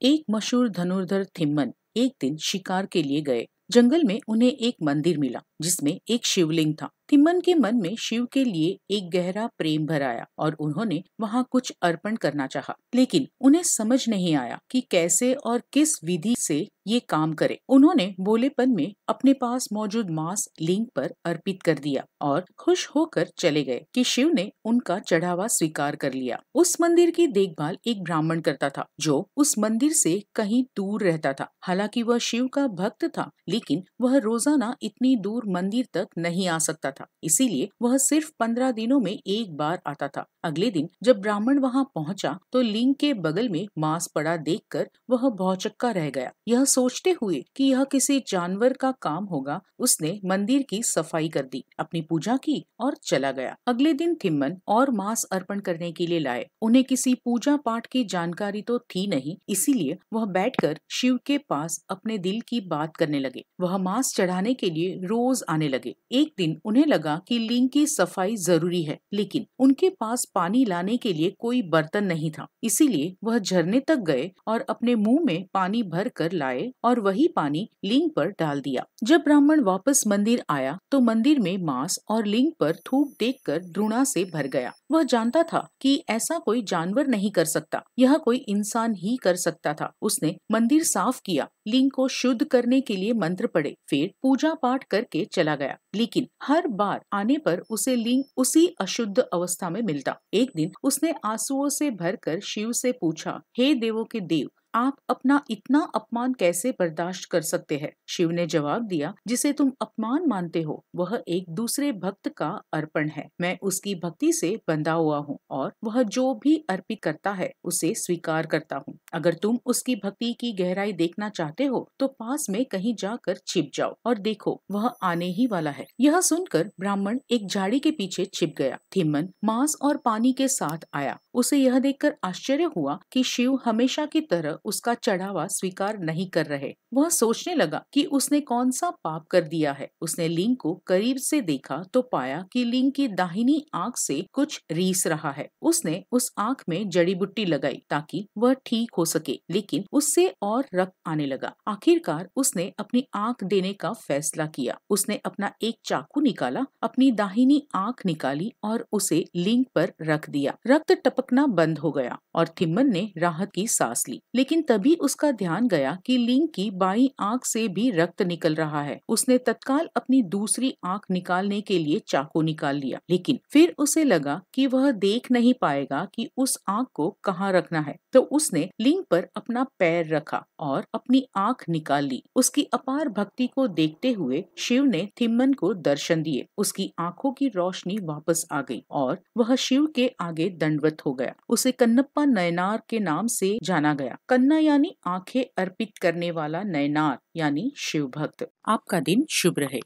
एक मशहूर धनुर्धर थिम्मन एक दिन शिकार के लिए गए। जंगल में उन्हें एक मंदिर मिला जिसमें एक शिवलिंग था। थिम्मन के मन में शिव के लिए एक गहरा प्रेम भर आया और उन्होंने वहां कुछ अर्पण करना चाहा, लेकिन उन्हें समझ नहीं आया कि कैसे और किस विधि से ये काम करे। उन्होंने भोलेपन में अपने पास मौजूद मांस लिंग पर अर्पित कर दिया और खुश होकर चले गए कि शिव ने उनका चढ़ावा स्वीकार कर लिया। उस मंदिर की देखभाल एक ब्राह्मण करता था जो उस मंदिर से कहीं दूर रहता था। हालांकि वह शिव का भक्त था, लेकिन वह रोजाना इतनी दूर मंदिर तक नहीं आ सकता था, इसीलिए वह सिर्फ 15 दिनों में एक बार आता था। अगले दिन जब ब्राह्मण वहां पहुंचा तो लिंग के बगल में मांस पड़ा देखकर वह भौचक्का रह गया। यह सोचते हुए कि यह किसी जानवर का काम होगा, उसने मंदिर की सफाई कर दी, अपनी पूजा की और चला गया। अगले दिन थिम्मन और मांस अर्पण करने के लिए लाए। उन्हें किसी पूजा पाठ की जानकारी तो थी नहीं, इसीलिए वह बैठकर शिव के पास अपने दिल की बात करने लगे। वह मांस चढ़ाने के लिए रोज आने लगे। एक दिन उन्हें लगा कि लिंग की सफाई जरूरी है, लेकिन उनके पास पानी लाने के लिए कोई बर्तन नहीं था, इसीलिए वह झरने तक गए और अपने मुंह में पानी भर कर लाए और वही पानी लिंग पर डाल दिया। जब ब्राह्मण वापस मंदिर आया तो मंदिर में मांस और लिंग पर थूक देखकर घृणा से भर गया। वह जानता था कि ऐसा कोई जानवर नहीं कर सकता, यह कोई इंसान ही कर सकता था। उसने मंदिर साफ किया, लिंग को शुद्ध करने के लिए मंत्र पढ़े, फिर पूजा पाठ करके चला गया। लेकिन हर बार आने पर उसे लिंग उसी अशुद्ध अवस्था में मिलता। एक दिन उसने आंसुओं से भरकर शिव से पूछा, हे देवों के देव, आप अपना इतना अपमान कैसे बर्दाश्त कर सकते हैं? शिव ने जवाब दिया, जिसे तुम अपमान मानते हो वह एक दूसरे भक्त का अर्पण है। मैं उसकी भक्ति से बंधा हुआ हूँ और वह जो भी अर्पित करता है उसे स्वीकार करता हूँ। अगर तुम उसकी भक्ति की गहराई देखना चाहते हो तो पास में कहीं जाकर छिप जाओ और देखो, वह आने ही वाला है। यह सुनकर ब्राह्मण एक झाड़ी के पीछे छिप गया। थिम्मन मांस और पानी के साथ आया। उसे यह देखकर आश्चर्य हुआ कि शिव हमेशा की तरह उसका चढ़ावा स्वीकार नहीं कर रहे। वह सोचने लगा कि उसने कौन सा पाप कर दिया है। उसने लिंग को करीब से देखा तो पाया कि लिंग की दाहिनी आंख से कुछ रीस रहा है। उसने उस आंख में जड़ी बूटी लगाई ताकि वह ठीक हो सके, लेकिन उससे और रक्त आने लगा। आखिरकार उसने अपनी आंख देने का फैसला किया। उसने अपना एक चाकू निकाला, अपनी दाहिनी आंख निकाली और उसे लिंग पर रख दिया। रक्त टपकना बंद हो गया और थिम्मन ने राहत की सांस ली। लेकिन तभी उसका ध्यान गया कि लिंग की बाईं आंख से भी रक्त निकल रहा है। उसने तत्काल अपनी दूसरी आंख निकालने के लिए चाकू निकाल लिया, लेकिन फिर उसे लगा कि वह देख नहीं पाएगा कि उस आंख को कहाँ रखना है, तो उसने लिंग पर अपना पैर रखा और अपनी आंख निकाल ली। उसकी अपार भक्ति को देखते हुए शिव ने थिम्मन को दर्शन दिए। उसकी आंखों की रोशनी वापस आ गई और वह शिव के आगे दंडवत हो गया। उसे कन्नप्पा नयनार के नाम से जाना गया। कन्ना यानी आंखें अर्पित करने वाला, नयनार यानी शिव भक्त। आपका दिन शुभ रहे।